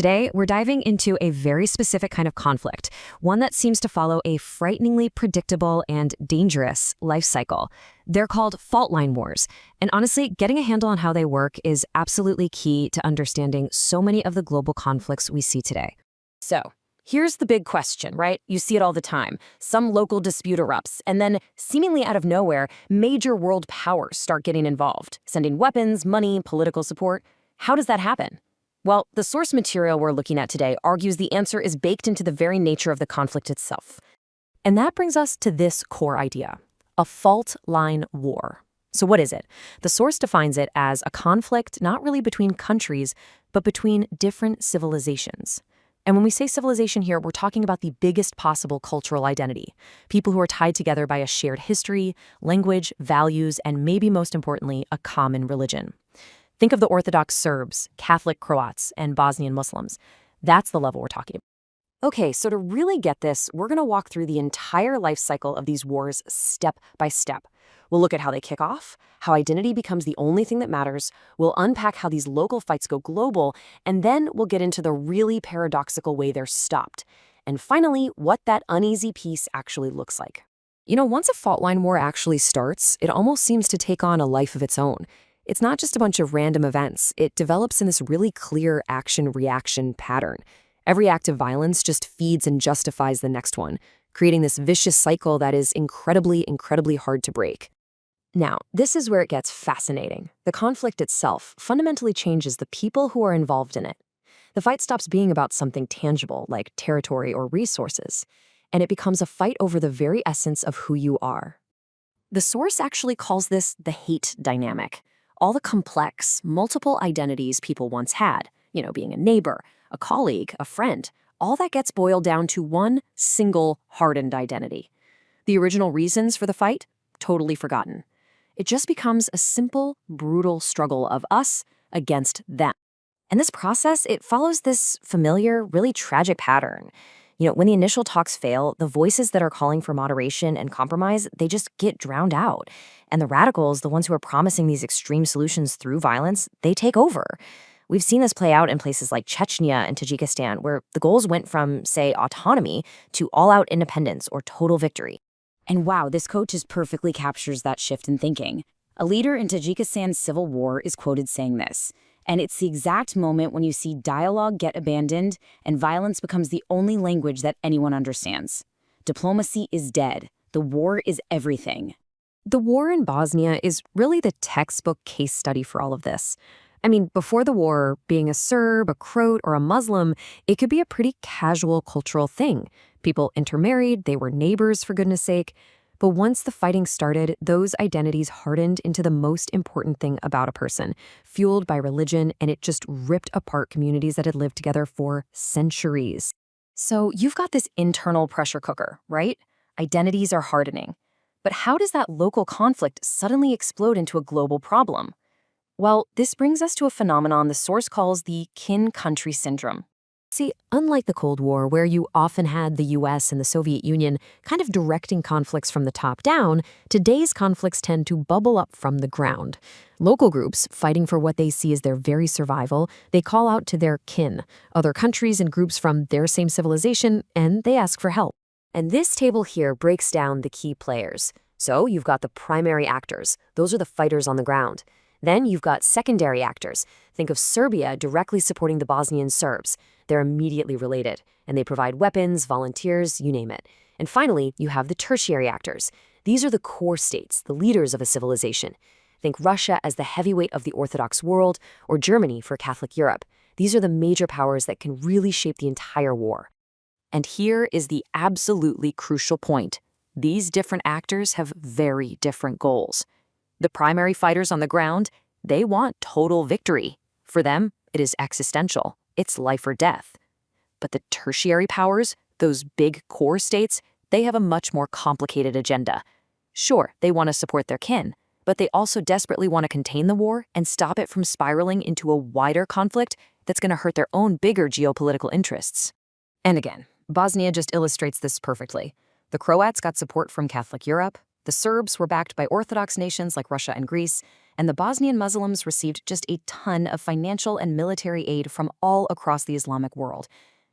Today, we're diving into a very specific kind of conflict, one that seems to follow a frighteningly predictable and dangerous life cycle. They're called fault line wars, and honestly, getting a handle on how they work is absolutely key to understanding so many of the global conflicts we see today. So, here's the big question, right? You see it all the time. Some local dispute erupts, and then, seemingly out of nowhere, major world powers start getting involved, sending weapons, money, political support. How does that happen? Well, the source material we're looking at today argues the answer is baked into the very nature of the conflict itself. And that brings us to this core idea: a fault line war. So what is it? The source defines it as a conflict not really between countries, but between different civilizations. And when we say civilization here, we're talking about the biggest possible cultural identity, people who are tied together by a shared history, language, values, and maybe most importantly, a common religion. Think of the Orthodox Serbs, Catholic Croats, and Bosnian Muslims. That's the level we're talking about. Okay, so to really get this, we're going to walk through the entire life cycle of these wars step by step. We'll look at how they kick off, how identity becomes the only thing that matters, we'll unpack how these local fights go global, and then we'll get into the really paradoxical way they're stopped. And finally, what that uneasy peace actually looks like. You know, once a fault line war actually starts, it almost seems to take on a life of its own. It's not just a bunch of random events. It develops in this really clear action-reaction pattern. Every act of violence just feeds and justifies the next one, creating this vicious cycle that is incredibly hard to break. Now, this is where it gets fascinating. The conflict itself fundamentally changes the people who are involved in it. The fight stops being about something tangible, like territory or resources, and it becomes a fight over the very essence of who you are. The source actually calls this the hate dynamic. All the complex, multiple identities people once had, being a neighbor, a colleague, a friend, all that gets boiled down to one single hardened identity. The original reasons for the fight? Totally forgotten. It just becomes a simple, brutal struggle of us against them. And this process, it follows this familiar, really tragic pattern. When the initial talks fail, the voices that are calling for moderation and compromise, they just get drowned out. And the radicals, the ones who are promising these extreme solutions through violence, they take over. We've seen this play out in places like Chechnya and Tajikistan, where the goals went from, say, autonomy to all-out independence or total victory. And wow, this quote just perfectly captures that shift in thinking. A leader in Tajikistan's civil war is quoted saying this, and it's the exact moment when you see dialogue get abandoned and violence becomes the only language that anyone understands. Diplomacy is dead. The war is everything. The war in Bosnia is really the textbook case study for all of this. I mean, before the war, being a Serb, a Croat, or a Muslim, it could be a pretty casual cultural thing. People intermarried, they were neighbors, for goodness sake. But once the fighting started, those identities hardened into the most important thing about a person, fueled by religion, and it just ripped apart communities that had lived together for centuries. So you've got this internal pressure cooker, right? Identities are hardening. But how does that local conflict suddenly explode into a global problem? Well, this brings us to a phenomenon the source calls the kin-country syndrome. See, unlike the Cold War, where you often had the US and the Soviet Union kind of directing conflicts from the top down, today's conflicts tend to bubble up from the ground. Local groups, fighting for what they see as their very survival, they call out to their kin, other countries and groups from their same civilization, and they ask for help. And this table here breaks down the key players. So you've got the primary actors. Those are the fighters on the ground. Then you've got secondary actors. Think of Serbia directly supporting the Bosnian Serbs. They're immediately related, and they provide weapons, volunteers, you name it. And finally, you have the tertiary actors. These are the core states, the leaders of a civilization. Think Russia as the heavyweight of the Orthodox world, or Germany for Catholic Europe. These are the major powers that can really shape the entire war. And here is the absolutely crucial point. These different actors have very different goals. The primary fighters on the ground, they want total victory. For them, it is existential. It's life or death. But the tertiary powers, those big core states, they have a much more complicated agenda. Sure, they want to support their kin, but they also desperately want to contain the war and stop it from spiraling into a wider conflict that's going to hurt their own bigger geopolitical interests. And again, Bosnia just illustrates this perfectly. The Croats got support from Catholic Europe. The Serbs were backed by Orthodox nations like Russia and Greece, and the Bosnian Muslims received just a ton of financial and military aid from all across the Islamic world.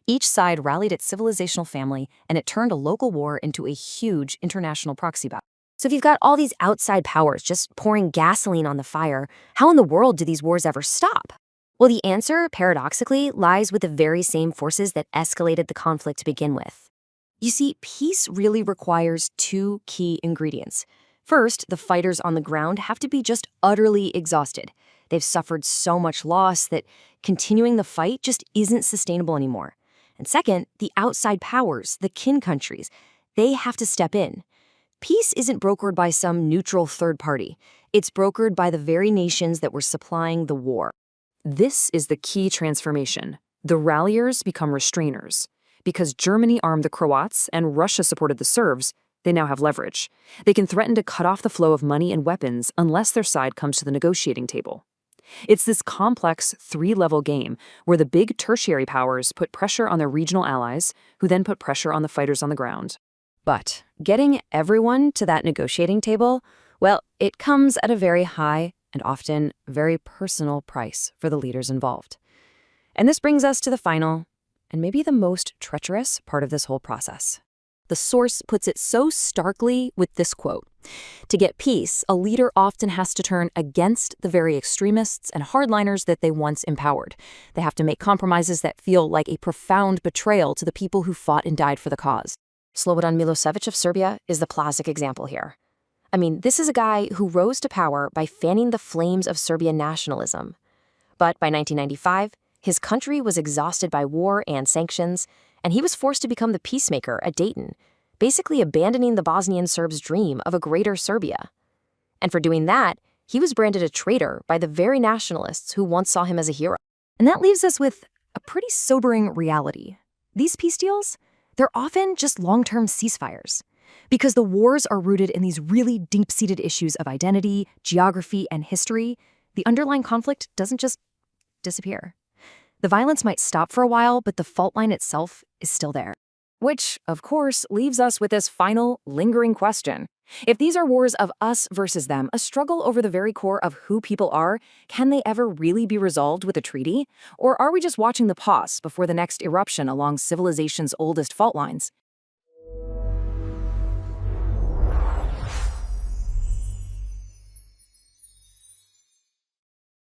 Each side rallied its civilizational family, and it turned a local war into a huge international proxy battle. So if you've got all these outside powers just pouring gasoline on the fire, how in the world do these wars ever stop? Well, the answer, paradoxically, lies with the very same forces that escalated the conflict to begin with. You see, peace really requires two key ingredients. First, the fighters on the ground have to be just utterly exhausted. They've suffered so much loss that continuing the fight just isn't sustainable anymore. And second, the outside powers, the kin countries, they have to step in. Peace isn't brokered by some neutral third party. It's brokered by the very nations that were supplying the war. This is the key transformation. The ralliers become restrainers. Because Germany armed the Croats and Russia supported the Serbs, they now have leverage. They can threaten to cut off the flow of money and weapons unless their side comes to the negotiating table. It's this complex three-level game where the big tertiary powers put pressure on their regional allies, who then put pressure on the fighters on the ground. But getting everyone to that negotiating table, well, it comes at a very high and often very personal price for the leaders involved. And this brings us to the final, and maybe the most treacherous part of this whole process. The source puts it so starkly with this quote: "To get peace, a leader often has to turn against the very extremists and hardliners that they once empowered. They have to make compromises that feel like a profound betrayal to the people who fought and died for the cause." Slobodan Milosevic of Serbia is the classic example here. I mean, this is a guy who rose to power by fanning the flames of Serbian nationalism. But by 1995, his country was exhausted by war and sanctions, and he was forced to become the peacemaker at Dayton, basically abandoning the Bosnian Serbs' dream of a greater Serbia. And for doing that, he was branded a traitor by the very nationalists who once saw him as a hero. And that leaves us with a pretty sobering reality. These peace deals, they're often just long-term ceasefires, because the wars are rooted in these really deep-seated issues of identity, geography, and history. The underlying conflict doesn't just disappear. The violence might stop for a while, but the fault line itself is still there. Which, of course, leaves us with this final, lingering question. If these are wars of us versus them, a struggle over the very core of who people are, can they ever really be resolved with a treaty? Or are we just watching the pause before the next eruption along civilization's oldest fault lines?